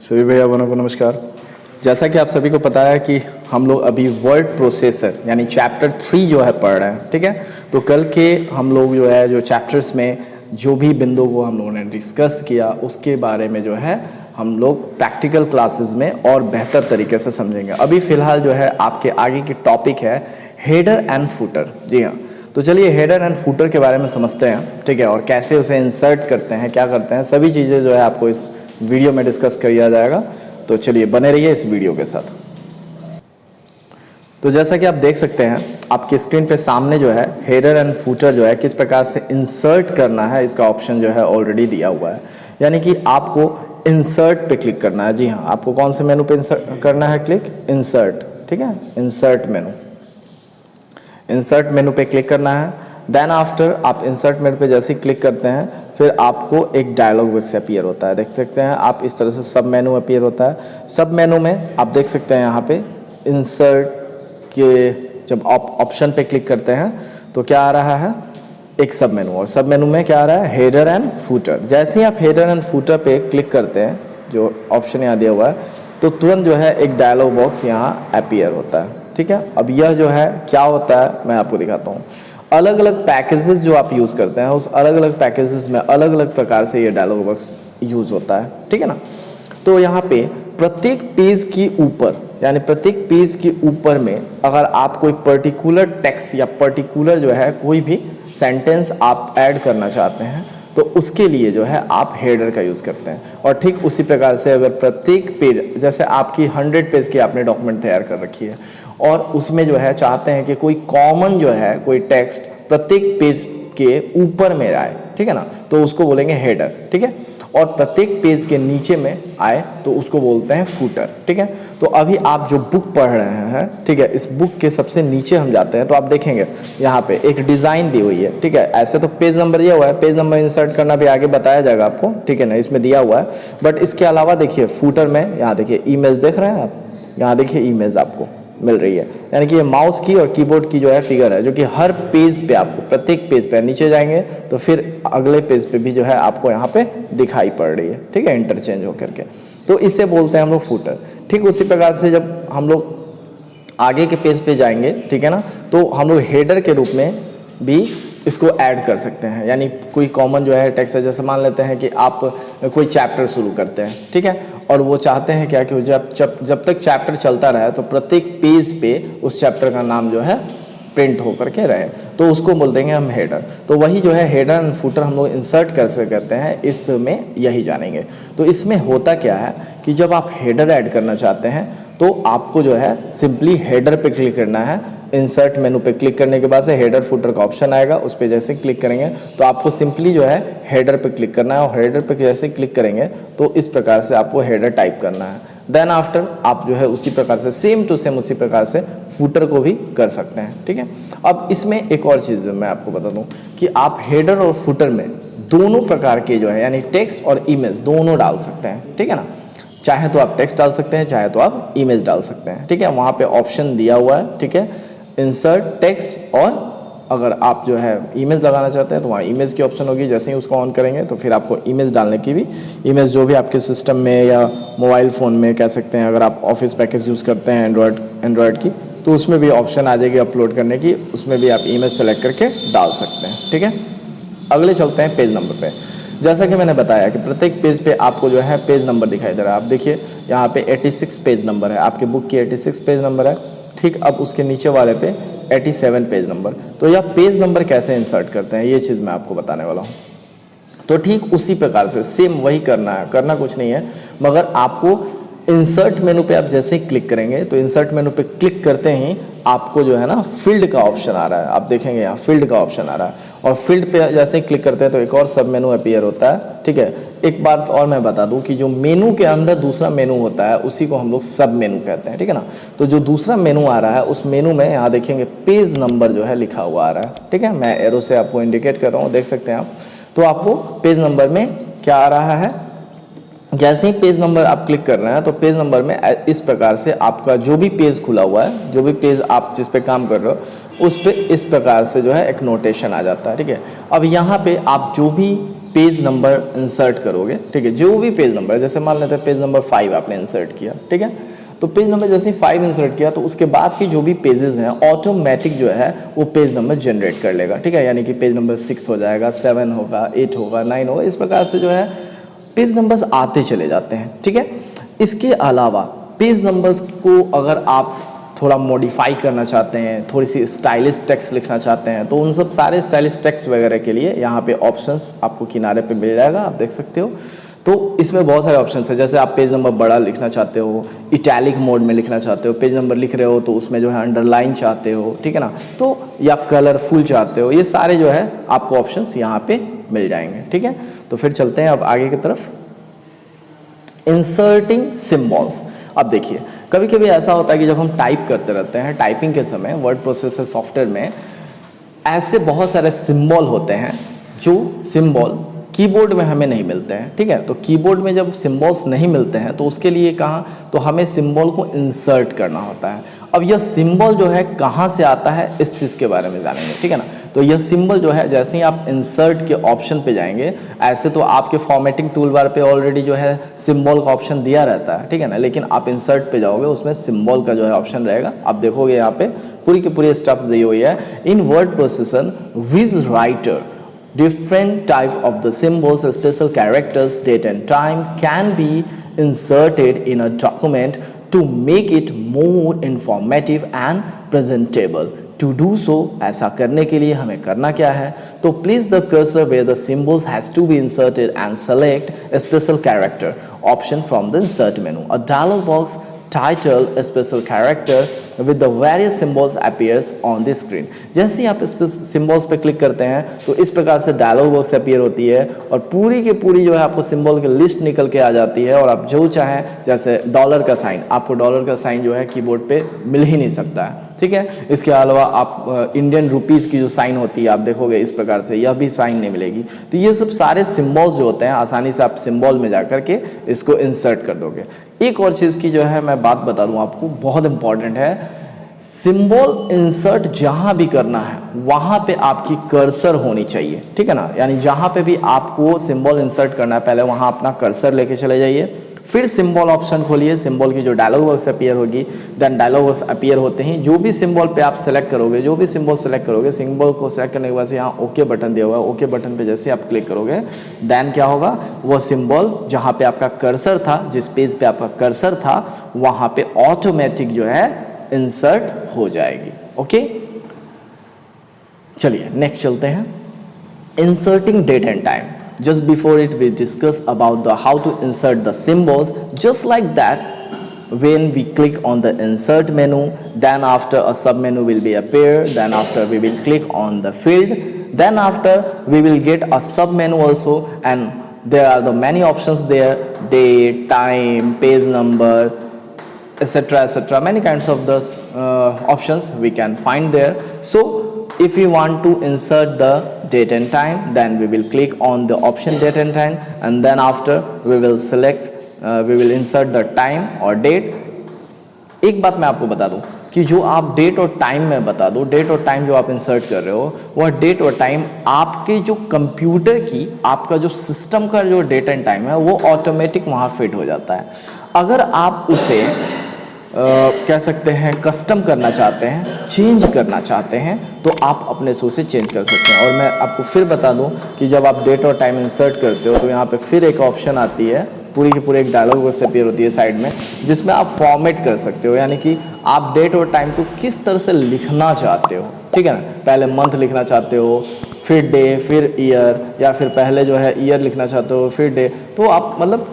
सभी भैया बहनों को नमस्कार। जैसा कि आप सभी को पता है कि हम लोग अभी वर्ड प्रोसेसर यानी चैप्टर 3 जो है पढ़ रहे हैं, ठीक है। तो कल के हम लोग जो है जो चैप्टर्स में जो भी बिंदु को हम लोगों ने डिस्कस किया उसके बारे में जो है हम लोग प्रैक्टिकल क्लासेस में और बेहतर तरीके से समझेंगे। अभी फ़िलहाल जो है आपके आगे की टॉपिक है हेडर एंड फुटर। जी हाँ, तो चलिए हेडर एंड फुटर के बारे में समझते हैं, ठीक है, और कैसे उसे इंसर्ट करते हैं, क्या करते हैं, सभी चीज़ें जो है आपको इस वीडियो में डिस्कस किया जाएगा। तो चलिए बने रहिए इस वीडियो के साथ। तो जैसा कि आप देख सकते हैं आपकी स्क्रीन पे सामने जो है हेडर एंड फुटर जो है किस प्रकार से इंसर्ट करना है, इसका ऑप्शन जो है ऑलरेडी दिया हुआ है। यानी कि आपको इंसर्ट पे क्लिक करना है। जी हाँ, आपको कौन से मेनू पे इंसर्ट करना है? क्लिक इंसर्ट, ठीक है, इंसर्ट मेनू। इंसर्ट मेनू पे क्लिक करना है। देन आफ्टर आप इंसर्ट मेनू पे जैसे ही क्लिक करते हैं फिर आपको एक डायलॉग बॉक्स अपीयर होता है, देख सकते हैं आप। इस तरह से सब मेनू अपीयर होता है। सब मेनू में आप देख सकते हैं यहाँ पे इंसर्ट के जब आप ऑप्शन पे क्लिक करते हैं तो क्या आ रहा है? एक सब मेनू, और सब मेनू में क्या आ रहा है? Header and footer. जैसे ही आप हेडर एंड फुटर पे क्लिक करते हैं, जो ऑप्शन यहाँ दिया हुआ है, तो तुरंत जो है एक डायलॉग बॉक्स यहाँ अपीयर होता है, ठीक है। अब यह जो है क्या होता है मैं आपको दिखाता हूँ। अलग अलग पैकेजेस जो आप यूज़ करते हैं उस अलग अलग पैकेजेस में अलग अलग प्रकार से ये डायलॉग बॉक्स यूज़ होता है, ठीक है ना। तो यहाँ पे प्रत्येक पेज के ऊपर यानी प्रत्येक पेज के ऊपर में अगर आप कोई पर्टिकुलर टेक्स्ट या पर्टिकुलर जो है कोई भी सेंटेंस आप ऐड करना चाहते हैं तो उसके लिए जो है आप हेडर का यूज़ करते हैं। और ठीक उसी प्रकार से अगर प्रत्येक पेज, जैसे आपकी 100 पेज की आपने डॉक्यूमेंट तैयार कर रखी है और उसमें जो है चाहते हैं कि कोई कॉमन जो है कोई टेक्स्ट प्रत्येक पेज के ऊपर में आए, ठीक है ना, तो उसको बोलेंगे हेडर, ठीक है। और प्रत्येक पेज के नीचे में आए तो उसको बोलते हैं फुटर, ठीक है। तो अभी आप जो बुक पढ़ रहे हैं, ठीक है, इस बुक के सबसे नीचे हम जाते हैं तो आप देखेंगे यहाँ पे एक डिज़ाइन दी हुई है, ठीक है। ऐसे तो पेज नंबर दिया हुआ है, पेज नंबर इंसर्ट करना भी आगे बताया जाएगा आपको, ठीक है ना, इसमें दिया हुआ है। बट इसके अलावा देखिए फुटर में यहाँ देखिए इमेज देख रहे हैं आप, यहाँ देखिए इमेज आपको मिल रही है। यानी कि ये माउस की और कीबोर्ड की जो है फिगर है जो कि हर पेज पे आपको, प्रत्येक पेज पे नीचे जाएंगे तो फिर अगले पेज पे भी जो है आपको यहाँ पे दिखाई पड़ रही है, ठीक है, इंटरचेंज होकर के। तो इसे बोलते हैं हम लोग फुटर। ठीक उसी प्रकार से जब हम लोग आगे के पेज पे जाएंगे, ठीक है ना, तो हम लोग हेडर के रूप में भी इसको ऐड कर सकते हैं। यानी कोई कॉमन जो है टेक्स्ट है, जैसे मान लेते हैं कि आप कोई चैप्टर शुरू करते हैं, ठीक है, और वो चाहते हैं क्या कि जब तक चैप्टर चलता रहे तो प्रत्येक पेज पे उस चैप्टर का नाम जो है प्रिंट होकर के रहे, तो उसको बोल देंगे हम हेडर। तो वही जो है हेडर एंड फुटर हम लोग इंसर्ट कैसे करते हैं इसमें यही जानेंगे। तो इसमें होता क्या है कि जब आप हेडर ऐड करना चाहते हैं तो आपको जो है सिंपली हेडर पे क्लिक करना है। इंसर्ट मेनू पे क्लिक करने के बाद से हेडर फुटर का ऑप्शन आएगा, उस पर जैसे क्लिक करेंगे तो आपको सिंपली जो है हेडर पे क्लिक करना है, और हेडर पे जैसे क्लिक करेंगे तो इस प्रकार से आपको हेडर टाइप करना है। देन आफ्टर आप जो है उसी प्रकार से सेम टू सेम उसी प्रकार से फुटर को भी कर सकते हैं, ठीक है। अब इसमें एक और चीज़ मैं आपको बता दूं कि आप हेडर और फुटर में दोनों प्रकार के जो है यानी टेक्स्ट और इमेज दोनों डाल सकते हैं, ठीक है ना। चाहे तो आप टेक्स्ट डाल सकते हैं, चाहे तो आप इमेज डाल सकते हैं, ठीक है। वहाँ पे ऑप्शन दिया हुआ है, ठीक है, इंसर्ट टेक्स्ट, और अगर आप जो है इमेज लगाना चाहते हैं तो वहाँ इमेज की ऑप्शन होगी। जैसे ही उसको ऑन करेंगे तो फिर आपको इमेज डालने की भी, इमेज जो भी आपके सिस्टम में या मोबाइल फ़ोन में कह सकते हैं, अगर आप ऑफिस पैकेज यूज़ करते हैं एंड्रॉयड की तो उसमें भी ऑप्शन आ जाएगी अपलोड करने की, उसमें भी आप इमेज सेलेक्ट करके डाल सकते हैं, ठीक है। अगले चलते हैं पेज नंबर पे। जैसा कि मैंने बताया कि प्रत्येक पेज पे आपको जो है पेज नंबर दिखाई दे रहा है। आप देखिए यहाँ पे 86 पेज नंबर है, आपके बुक की 86 पेज नंबर है, ठीक। अब उसके नीचे वाले पे 87 पेज नंबर। तो यह पेज नंबर कैसे इंसर्ट करते हैं ये चीज़ मैं आपको बताने वाला हूँ। तो ठीक उसी प्रकार से सेम वही करना है, करना कुछ नहीं है, मगर आपको इंसर्ट मेनू पे आप जैसे ही क्लिक करेंगे तो इंसर्ट मेनू पे क्लिक करते ही आपको जो है ना फील्ड का ऑप्शन आ रहा है। आप देखेंगे यहाँ फील्ड का ऑप्शन आ रहा है, और फील्ड पे जैसे ही क्लिक करते हैं तो एक और सब मेनू अपीयर होता है, ठीक है। एक बात और मैं बता दूं कि जो मेनू के अंदर दूसरा मेनू होता है उसी को हम लोग सब मेनू कहते हैं, ठीक है ना। तो जो दूसरा मेनू आ रहा है उस मेनू में यहाँ देखेंगे पेज नंबर जो है लिखा हुआ आ रहा है, ठीक है। मैं एरो से आपको इंडिकेट कर रहा हूँ, देख सकते हैं आप। तो आपको पेज नंबर में क्या आ रहा है, जैसे ही पेज नंबर आप क्लिक कर रहे हैं तो पेज नंबर में इस प्रकार से आपका जो भी पेज खुला हुआ है, जो भी पेज आप जिस पे काम कर रहे हो उस पे इस प्रकार से जो है एक नोटेशन आ जाता है, ठीक है। अब यहाँ पे आप जो भी पेज नंबर इंसर्ट करोगे, ठीक है, जो भी पेज नंबर है, जैसे मान लेते हैं पेज नंबर 5 आपने इंसर्ट किया, ठीक है, तो पेज नंबर जैसे ही 5 इंसर्ट किया तो उसके बाद की जो भी पेजेस हैं ऑटोमेटिक जो है वो पेज नंबर जनरेट कर लेगा, ठीक है, यानी कि पेज नंबर 6 हो जाएगा, 7 होगा, 8 होगा, 9 होगा, इस प्रकार से जो है पेज नंबर्स आते चले जाते हैं, ठीक है। इसके अलावा पेज नंबर्स को अगर आप थोड़ा मॉडिफाई करना चाहते हैं, थोड़ी सी स्टाइलिश टेक्स्ट लिखना चाहते हैं, तो उन सब सारे स्टाइलिश टेक्स्ट वगैरह के लिए यहाँ पे ऑप्शंस आपको किनारे पे मिल जाएगा, आप देख सकते हो। तो इसमें बहुत सारे ऑप्शंस हैं, जैसे आप पेज नंबर बड़ा लिखना चाहते हो, इटैलिक मोड में लिखना चाहते हो, पेज नंबर लिख रहे हो तो उसमें जो है अंडरलाइन चाहते हो, ठीक है ना, तो या कलरफुल चाहते हो, ये सारे जो है आपको ऑप्शंस यहाँ पे मिल जाएंगे, ठीक है। तो फिर चलते हैं अब आगे की तरफ। Inserting symbols. अब देखिए कभी कभी ऐसा होता है कि जब हम टाइप करते रहते हैं, टाइपिंग के समय वर्ड प्रोसेसर सॉफ्टवेयर में ऐसे बहुत सारे सिंबल होते हैं जो सिंबल कीबोर्ड में हमें नहीं मिलते हैं, ठीक है। तो कीबोर्ड में जब सिंबल्स नहीं मिलते हैं तो उसके लिए कहाँ, तो हमें सिंबल को इंसर्ट करना होता है। अब यह सिंबल जो है कहाँ से आता है इस चीज़ के बारे में जानेंगे, ठीक है ना। तो यह सिंबल जो है जैसे ही आप इंसर्ट के ऑप्शन पे जाएंगे, ऐसे तो आपके फॉर्मेटिंग टूल बार पे ऑलरेडी जो है सिंबल का ऑप्शन दिया रहता है, ठीक है ना, लेकिन आप इंसर्ट पे जाओगे उसमें सिंबल का जो है ऑप्शन रहेगा। आप देखोगे यहाँ पे पूरी की पूरी स्टेप्स दी हुई है। In word processor viz writer different type of the symbols, special characters, date and time can be inserted in a document to make it more informative and presentable. To do so, ऐसा करने के लिए हमें करना क्या है, तो place the cursor where the symbols has to be inserted and select a special character option from the insert menu. A dialog box title a special character with the various symbols appears on the screen. जैसे ही आप इस symbols पे click करते हैं तो इस प्रकार से डायलॉग बॉक्स अपीयर होती है और पूरी की पूरी जो है आपको सिंबल की लिस्ट निकल के आ जाती है। और आप जो चाहें, जैसे डॉलर का साइन, आपको डॉलर का साइन जो है कीबोर्ड पे मिल ही नहीं सकता है, ठीक है। इसके अलावा आप इंडियन रुपीज़ की जो साइन होती है आप देखोगे इस प्रकार से, यह भी साइन नहीं मिलेगी। तो ये सब सारे सिम्बल्स जो होते हैं आसानी से आप सिम्बल में जा करके इसको इंसर्ट कर दोगे। एक और चीज़ की जो है मैं बात बता दूं आपको, बहुत इंपॉर्टेंट है, सिंबल इंसर्ट जहां भी करना है वहां पे आपकी कर्सर होनी चाहिए, ठीक है ना। यानी जहां पे भी आपको सिंबल इंसर्ट करना है पहले वहां अपना कर्सर लेके चले जाइए, फिर सिंबल ऑप्शन खोलिए, सिंबल की जो डायलॉग बॉक्स अपीयर होगी, देन डायलॉग बॉक्स अपीयर होते ही जो भी सिंबल पे आप सेलेक्ट करोगे, जो भी सिंबल सेलेक्ट करोगे, सिंबल को सेलेक्ट करने के बाद से यहाँ ओके बटन दिया हुआ है, ओके बटन पे जैसे आप क्लिक करोगे देन क्या होगा, वो सिंबल जहाँ पे आपका कर्सर था, जिस पेज पे आपका कर्सर था वहाँ पे ऑटोमेटिक जो है इंसर्ट हो जाएगी। ओके, चलिए नेक्स्ट चलते हैं। Inserting date and time. Just before it we discuss about the how to insert the symbols. Just like that, when we click on the insert menu, then after a sub menu will be appear, then after we will click on the field, then after we will get a sub menu also, and there are the many options there, date, time, page number, etc, etc, many kinds of the options we can find there. So if you want to insert the date and time, then we will click on the option date and time, and then after we will select we will insert the time or date. एक बात मैं आपको बता दूं कि जो आप date और टाइम में बता दो, डेट और टाइम जो आप इंसर्ट कर रहे हो वह डेट और टाइम आपके जो कंप्यूटर की, आपका जो सिस्टम का जो डेट एंड टाइम है वो ऑटोमेटिक वहाँ फिट हो जाता है। अगर आप उसे कह सकते हैं कस्टम करना चाहते हैं, चेंज करना चाहते हैं, तो आप अपने शो से चेंज कर सकते हैं। और मैं आपको फिर बता दूं कि जब आप डेट और टाइम इंसर्ट करते हो तो यहाँ पे फिर एक ऑप्शन आती है, पूरी की पूरी एक डायलॉग बॉक्स अपीयर होती है साइड में, जिसमें आप फॉर्मेट कर सकते हो, यानी कि आप डेट और टाइम को किस तरह से लिखना चाहते हो, ठीक है ना। पहले मंथ लिखना चाहते हो, फिर डे, फिर ईयर, या फिर पहले जो है ईयर लिखना चाहते हो फिर डे, तो आप मतलब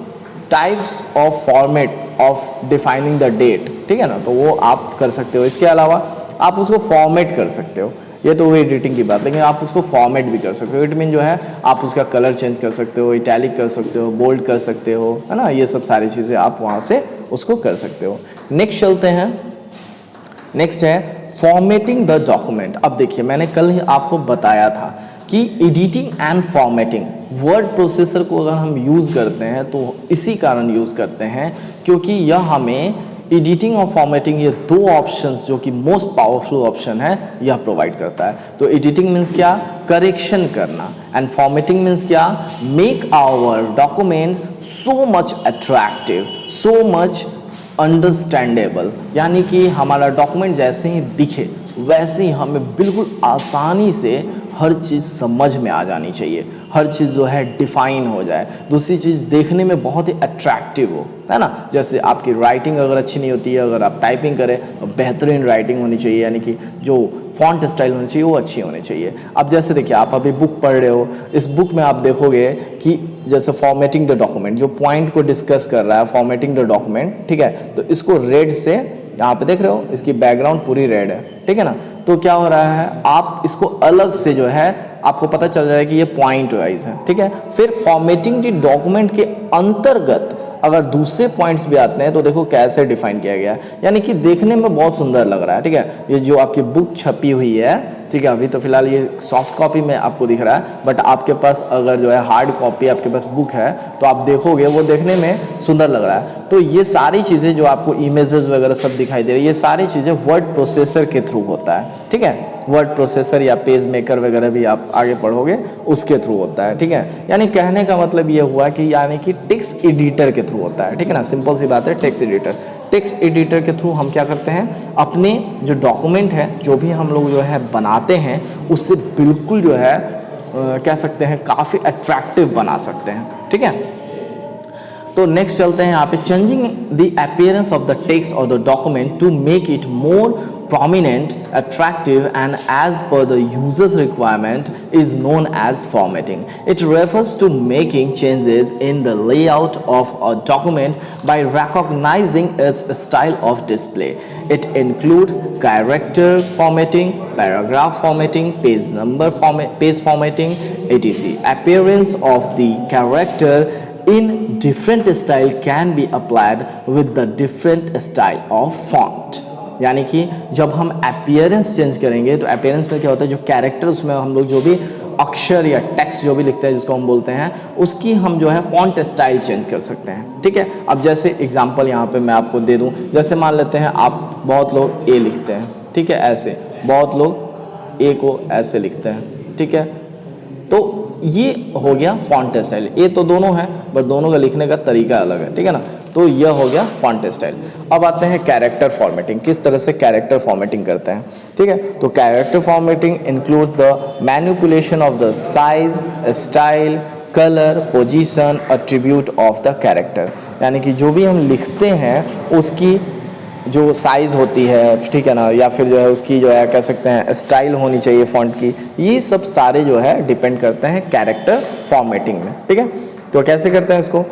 types of format of defining the date, ठीक है ना, तो वो आप कर सकते हो। इसके अलावा आप उसको फॉर्मेट कर सकते हो, ये तो हुई एडिटिंग की बात, लेकिन आप उसको फॉर्मेट भी कर सकते हो। इट मीन जो है आप उसका कलर चेंज कर सकते हो, इटैलिक कर सकते हो, बोल्ड कर सकते हो, है ना, ये सब सारी चीज़ें आप वहाँ से उसको कर सकते हो। नेक्स्ट चलते हैं, नेक्स्ट है फॉर्मेटिंग द डॉक्यूमेंट। अब देखिए मैंने कल ही आपको बताया था कि editing and formatting word processor को अगर हम यूज़ करते हैं तो इसी कारण यूज़ करते हैं क्योंकि यह हमें एडिटिंग और फॉर्मेटिंग ये दो ऑप्शंस जो कि मोस्ट पावरफुल ऑप्शन है यह प्रोवाइड करता है। तो एडिटिंग मीन्स क्या, करेक्शन करना, एंड फॉर्मेटिंग मीन्स क्या, make our document so much attractive, so much understandable, यानी कि हमारा डॉक्यूमेंट जैसे ही दिखे वैसे ही हमें बिल्कुल आसानी से हर चीज़ समझ में आ जानी चाहिए, हर चीज़ जो है डिफाइन हो जाए, दूसरी चीज़ देखने में बहुत ही अट्रैक्टिव हो, है ना। जैसे आपकी राइटिंग अगर अच्छी नहीं होती है, अगर आप टाइपिंग करें तो बेहतरीन राइटिंग होनी चाहिए, यानी कि जो फॉन्ट स्टाइल होनी चाहिए वो अच्छी होनी चाहिए। अब जैसे देखिए आप अभी बुक पढ़ रहे हो, इस बुक में आप देखोगे कि जैसे फॉर्मेटिंग द डॉक्यूमेंट, जो पॉइंट को डिस्कस कर रहा है फॉर्मेटिंग द डॉक्यूमेंट, ठीक है, तो इसको रेड से यहाँ पे देख रहे हो, इसकी बैकग्राउंड पूरी रेड है, ठीक है ना। तो क्या हो रहा है, आप इसको अलग से जो है आपको पता चल रहा है कि ये पॉइंट वाइज है, ठीक है। फिर फॉर्मेटिंग द डॉक्यूमेंट के अंतर्गत अगर दूसरे पॉइंट्स भी आते हैं तो देखो कैसे डिफाइन किया गया है, यानी कि देखने में बहुत सुंदर लग रहा है, ठीक है। ये जो आपकी बुक छपी हुई है, ठीक है, अभी तो फिलहाल ये सॉफ्ट कॉपी में आपको दिख रहा है, बट आपके पास अगर जो है हार्ड कॉपी आपके पास बुक है तो आप देखोगे वो देखने में सुंदर लग रहा है। तो ये सारी चीज़ें जो आपको इमेजेस वगैरह सब दिखाई दे रही है, ये सारी चीज़ें वर्ड प्रोसेसर के थ्रू होता है, ठीक है। वर्ड प्रोसेसर या पेज मेकर वगैरह भी आप आगे पढ़ोगे उसके थ्रू होता है, ठीक है। यानी कहने का मतलब ये हुआ कि यानी कि टेक्स्ट एडिटर के थ्रू होता है, ठीक है ना, सिंपल सी बात है। टेक्स्ट एडिटर, टेक्स्ट एडिटर के थ्रू हम क्या करते हैं, अपने जो डॉक्यूमेंट है जो भी हम लोग जो है बनाते हैं उससे बिल्कुल जो है कह सकते हैं काफ़ी अट्रैक्टिव बना सकते हैं, ठीक है। तो नेक्स्ट चलते हैं यहाँ पे, changing the appearance of the text और the document to make it more prominent, attractive and as per the user's requirement is known as formatting. It refers to making changes in the layout of a document by recognizing its style of display. It includes character formatting, paragraph formatting, page number format, page formatting, etc. Appearance of the character in different style can be applied with the different style of font. यानी कि जब हम appearance change करेंगे तो appearance में क्या होता है, जो कैरेक्टर उसमें हम लोग जो भी अक्षर या टेक्स्ट जो भी लिखते हैं जिसको हम बोलते हैं उसकी हम जो है फॉन्ट स्टाइल चेंज कर सकते हैं, ठीक है। अब जैसे एग्जांपल यहाँ पे मैं आपको दे दूँ, जैसे मान लेते हैं आप बहुत लोग ए लिखते हैं, ठीक है, ऐसे बहुत लोग ए को ऐसे लिखते हैं, ठीक है। तो ये हो गया फॉन्ट स्टाइल, ए तो दोनों है बट दोनों का लिखने का तरीका अलग है, ठीक है ना। तो यह हो गया फॉन्ट स्टाइल। अब आते हैं कैरेक्टर फॉर्मेटिंग, किस तरह से कैरेक्टर फॉर्मेटिंग करते हैं, ठीक है। तो character formatting includes the manipulation of the size, style, colour, position, attribute of the character, यानी कि जो भी हम लिखते हैं उसकी जो साइज़ होती है, ठीक है ना, या फिर जो है उसकी जो है कह सकते हैं स्टाइल होनी चाहिए फ़ॉन्ट की, ये सब सारे जो है डिपेंड करते हैं कैरेक्टर फॉर्मेटिंग में, ठीक है। तो कैसे करते हैं इसको,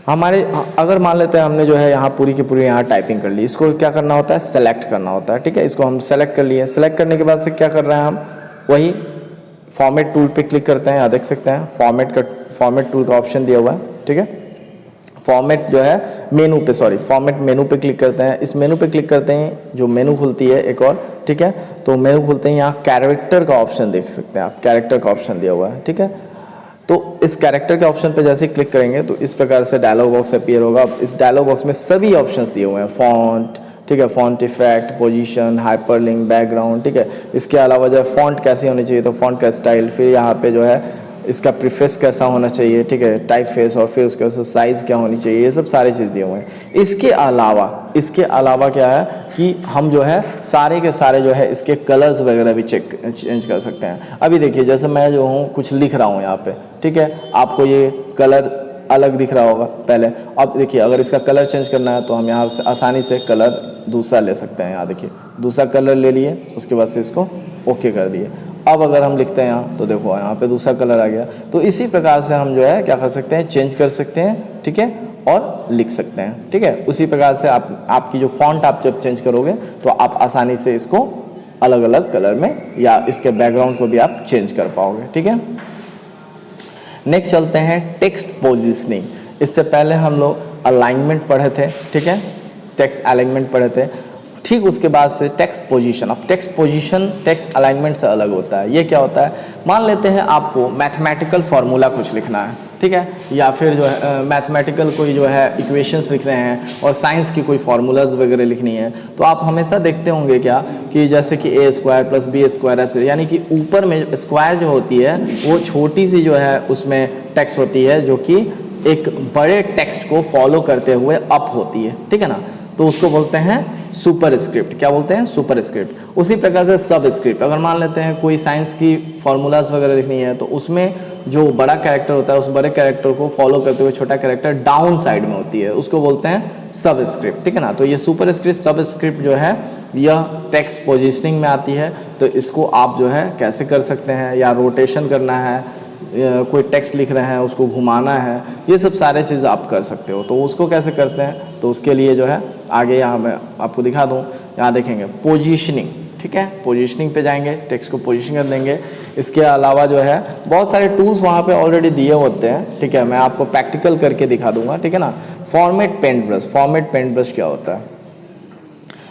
हमारे अगर मान लेते हैं हमने जो है यहाँ पूरी की पूरी यहाँ टाइपिंग कर ली, इसको क्या करना होता है, सेलेक्ट करना होता है, ठीक है। इसको हम सेलेक्ट कर लिए, सेलेक्ट करने के बाद से क्या कर रहे हैं हम, वही फॉर्मेट टूल पे क्लिक करते हैं, यहाँ देख सकते हैं फॉर्मेट टूल का ऑप्शन दिया हुआ है, ठीक है। फॉर्मेट जो है मेनू पे, फॉर्मेट मेनू पे क्लिक करते हैं, इस मेनू पे क्लिक करते हैं, जो मेनू खुलती है एक और, ठीक है। तो मेनू खुलते हैं, यहाँ कैरेक्टर का ऑप्शन देख सकते हैं आप, कैरेक्टर का ऑप्शन दिया हुआ है, ठीक है। तो इस कैरेक्टर के ऑप्शन पे जैसे क्लिक करेंगे तो इस प्रकार से डायलॉग बॉक्स अपीयर होगा। इस डायलॉग बॉक्स में सभी ऑप्शंस दिए हुए हैं, फॉन्ट, ठीक है, font effect, position, hyperlink, background, ठीक है। इसके अलावा जो है फॉन्ट कैसी होनी चाहिए, तो फॉन्ट का स्टाइल, फिर यहाँ पे जो है इसका प्रीफेस कैसा होना चाहिए, ठीक है, टाइप फेस, और फिर उसके बाद साइज़ क्या होनी चाहिए, ये सब सारी चीज़ दिए हुए हैं। इसके अलावा क्या है कि हम जो है सारे के सारे जो है इसके कलर्स वगैरह भी चेंज कर सकते हैं। अभी देखिए जैसे मैं जो हूँ कुछ लिख रहा हूँ यहाँ पे, ठीक है, आपको ये कलर अलग दिख रहा होगा पहले। अब देखिए अगर इसका कलर चेंज करना है तो हम यहाँ से आसानी से कलर दूसरा ले सकते हैं, यहाँ देखिए दूसरा कलर ले लिए, उसके बाद से इसको ओके कर दिए। अब अगर हम लिखते हैं यहाँ तो देखो यहाँ पे दूसरा कलर आ गया। तो इसी प्रकार से हम जो है क्या कर सकते हैं, चेंज कर सकते हैं, ठीक है, और लिख सकते हैं, ठीक है। उसी प्रकार से आपकी जो फॉन्ट आप जब चेंज करोगे तो आप आसानी से इसको अलग अलग कलर में या इसके बैकग्राउंड को भी आप चेंज कर पाओगे, ठीक है। नेक्स्ट चलते हैं टेक्स्ट पोजीशनिंग। इससे पहले हम लोग अलाइनमेंट पढ़े थे, ठीक है, टेक्स्ट अलाइनमेंट पढ़े थे, ठीक उसके बाद से टेक्स्ट पोजीशन। अब टेक्स्ट पोजीशन टेक्स्ट अलाइनमेंट से अलग होता है। ये क्या होता है, मान लेते हैं आपको मैथमेटिकल फार्मूला कुछ लिखना है, ठीक है, या फिर जो है मैथमेटिकल कोई जो है इक्वेशंस लिख रहे हैं और साइंस की कोई फार्मूलाज वगैरह लिखनी है, तो आप हमेशा देखते होंगे क्या कि जैसे कि a square plus B square ऐसे, यानी कि ऊपर में स्क्वायर जो होती है वो छोटी सी जो है उसमें टेक्स्ट होती है जो कि एक बड़े टेक्स्ट को फॉलो करते हुए अप होती है, ठीक है ना, तो उसको बोलते हैं सुपर स्क्रिप्ट। क्या बोलते हैं? Super script. उसी प्रकार से सब स्क्रिप्ट, अगर मान लेते हैं कोई साइंस की फार्मूलाज वगैरह लिखनी है तो उसमें जो बड़ा कैरेक्टर होता है उस बड़े कैरेक्टर को फॉलो करते हुए छोटा कैरेक्टर डाउन साइड में होती है, उसको बोलते हैं सब स्क्रिप्ट, ठीक है ना। तो ये सुपर स्क्रिप्ट सब स्क्रिप्ट जो है यह टेक्स्ट पोजिशनिंग में आती है, तो इसको आप जो है कैसे कर सकते हैं, या रोटेशन करना है, कोई टेक्स्ट लिख रहे हैं उसको घुमाना है, ये सब सारे चीज़ आप कर सकते हो। तो उसको कैसे करते हैं, तो उसके लिए जो है आगे यहाँ मैं आपको दिखा दूँ, यहाँ देखेंगे पोजीशनिंग, ठीक है, पोजीशनिंग पे जाएंगे, टेक्स्ट को पोजीशन कर देंगे। इसके अलावा जो है बहुत सारे टूल्स वहाँ पे ऑलरेडी दिए होते हैं, ठीक है, मैं आपको प्रैक्टिकल करके दिखा दूंगा, ठीक है ना। Format paint brush, format paint brush क्या होता है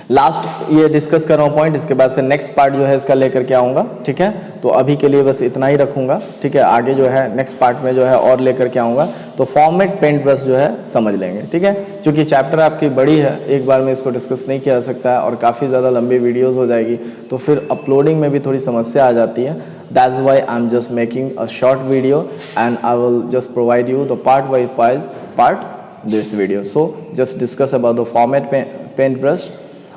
लास्ट ये डिस्कस कर रहा हूँ पॉइंट, इसके बाद से नेक्स्ट पार्ट जो है इसका लेकर के आऊँगा, ठीक है। तो अभी के लिए बस इतना ही रखूँगा, ठीक है, आगे जो है नेक्स्ट पार्ट में जो है और लेकर के आऊँगा। तो फॉर्मेट पेंट ब्रश जो है समझ लेंगे, ठीक है, क्योंकि चैप्टर आपकी बड़ी है, एक बार में इसको डिस्कस नहीं किया जा सकता है और काफ़ी ज़्यादा लंबी वीडियोज़ हो जाएगी, तो फिर अपलोडिंग में भी थोड़ी समस्या आ जाती है। That's why I am just making a short video and I will just provide you the part part this video. So just discuss about the format paintbrush.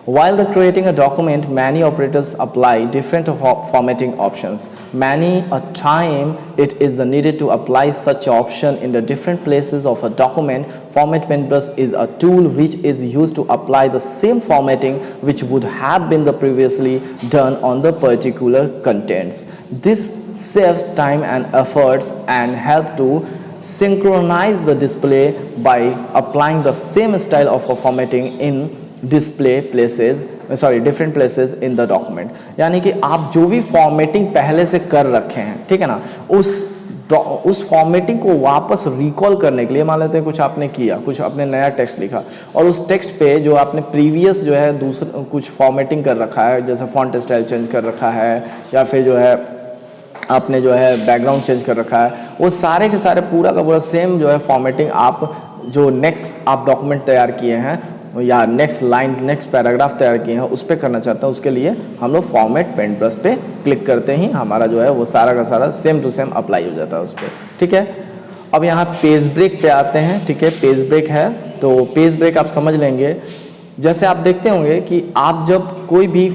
While the creating a document, many operators apply different formatting options. Many a time it is needed to apply such option in the different places of a document. Format paintbrush is a tool which is used to apply the same formatting which would have been the previously done on the particular contents. This saves time and efforts and help to synchronize the display by applying the same style of formatting in different places in the document. यानी कि आप जो भी formatting पहले से कर रखे हैं, ठीक है ना, उस फॉर्मेटिंग को वापस रिकॉल करने के लिए, मान लेते हैं कुछ आपने किया, कुछ आपने नया टेक्स्ट लिखा और उस टेक्स्ट पे जो आपने प्रीवियस जो है दूसरा कुछ फॉर्मेटिंग कर रखा है, जैसे फॉन्ट स्टाइल चेंज कर रखा है या फिर जो है आपने जो है बैकग्राउंड चेंज कर रखा है, वो सारे के सारे पूरा का पूरा सेम जो है फॉर्मेटिंग आप जो नेक्स्ट आप डॉक्यूमेंट तैयार किए हैं या नेक्स्ट लाइन नेक्स्ट पैराग्राफ तैयार किए हैं उस पर करना चाहते हैं, उसके लिए हम लोग फॉर्मेट पेंट ब्रश पे क्लिक करते ही हमारा जो है वो सारा का सारा सेम टू सेम अप्लाई हो जाता है उस पर, ठीक है। अब यहाँ पेज ब्रेक पे आते हैं, ठीक है, पेज ब्रेक है, तो पेज ब्रेक आप समझ लेंगे। जैसे आप देखते होंगे कि आप जब कोई भी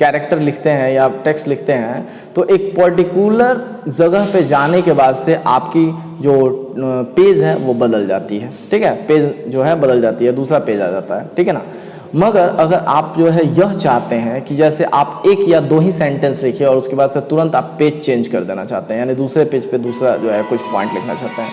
कैरेक्टर लिखते हैं या टेक्स्ट लिखते हैं तो एक पर्टिकुलर जगह पे जाने के बाद से आपकी जो पेज है वो बदल जाती है, ठीक है, पेज जो है बदल जाती है, दूसरा पेज आ जाता है, ठीक है ना। मगर अगर आप जो है यह चाहते हैं कि जैसे आप एक या दो ही सेंटेंस लिखिए और उसके बाद से तुरंत आप पेज चेंज कर देना चाहते हैं, यानी दूसरे पेज पे दूसरा जो है कुछ पॉइंट लिखना चाहते हैं,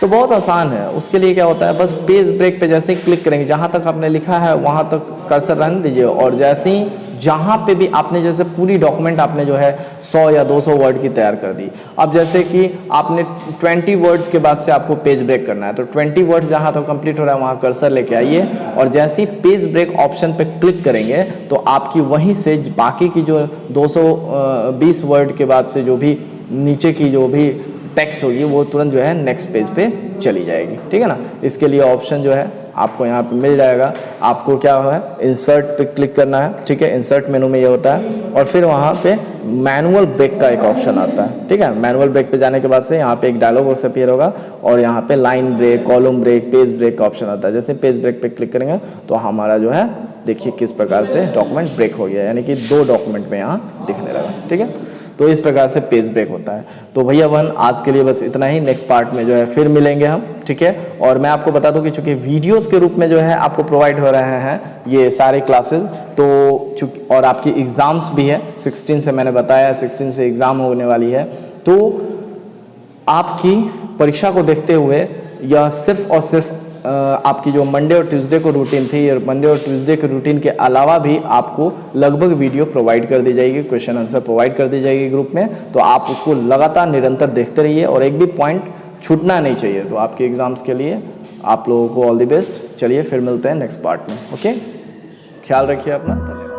तो बहुत आसान है। उसके लिए क्या होता है, बस पेज ब्रेक पे जैसे ही क्लिक करेंगे, जहाँ तक आपने लिखा है वहाँ तक कर्सर रहने दीजिए और जैसे ही जहाँ पे भी आपने जैसे पूरी डॉक्यूमेंट आपने जो है 100 या 200 वर्ड की तैयार कर दी, अब जैसे कि आपने 20 वर्ड्स के बाद से आपको पेज ब्रेक करना है, तो 20 वर्ड्स जहाँ तक कंप्लीट हो रहा है वहाँ कर्सर लेके आइए और जैसे ही पेज ब्रेक ऑप्शन पे क्लिक करेंगे तो आपकी वहीं से बाकी की जो 220 वर्ड के बाद से जो भी नीचे की जो भी टेक्स्ट होगी वो तुरंत जो है नेक्स्ट पेज पे चली जाएगी, ठीक है ना। इसके लिए ऑप्शन जो है आपको यहाँ पे मिल जाएगा, आपको क्या है इंसर्ट पे क्लिक करना है, ठीक है, इंसर्ट मेनू में ये होता है और फिर वहाँ पे मैनुअल ब्रेक का एक ऑप्शन आता है, ठीक है। मैनुअल ब्रेक पे जाने के बाद से यहाँ पे एक डायलॉग बॉक्स अपीयर होगा और यहाँ पे line break, column break, page break का ऑप्शन आता है। जैसे पेज ब्रेक पे क्लिक करेंगे तो हमारा जो है देखिए किस प्रकार से डॉक्यूमेंट ब्रेक हो गया, यानी कि 2 डॉक्यूमेंट में यहाँ दिखने लगा, ठीक है। तो इस प्रकार से पेज ब्रेक होता है। तो भैया आज के लिए बस इतना ही, नेक्स्ट पार्ट में जो है फिर मिलेंगे हम, ठीक है। और मैं आपको बता दूं कि चूंकि वीडियोस के रूप में जो है आपको प्रोवाइड हो रहे हैं ये सारे क्लासेस, तो चूंकि और आपकी एग्जाम्स भी है 16 से, मैंने बताया 16 से एग्जाम होने वाली है, तो आपकी परीक्षा को देखते हुए यह सिर्फ और सिर्फ आपकी जो मंडे और ट्यूसडे को रूटीन थी, और मंडे और ट्यूसडे के रूटीन के अलावा भी आपको लगभग वीडियो प्रोवाइड कर दी जाएगी, क्वेश्चन आंसर प्रोवाइड कर दी जाएगी ग्रुप में, तो आप उसको लगातार निरंतर देखते रहिए और एक भी पॉइंट छूटना नहीं चाहिए। तो आपके एग्जाम्स के लिए आप लोगों को ऑल द बेस्ट। चलिए फिर मिलते हैं नेक्स्ट पार्ट में, ओके, ख्याल रखिए अपना, धन्यवाद।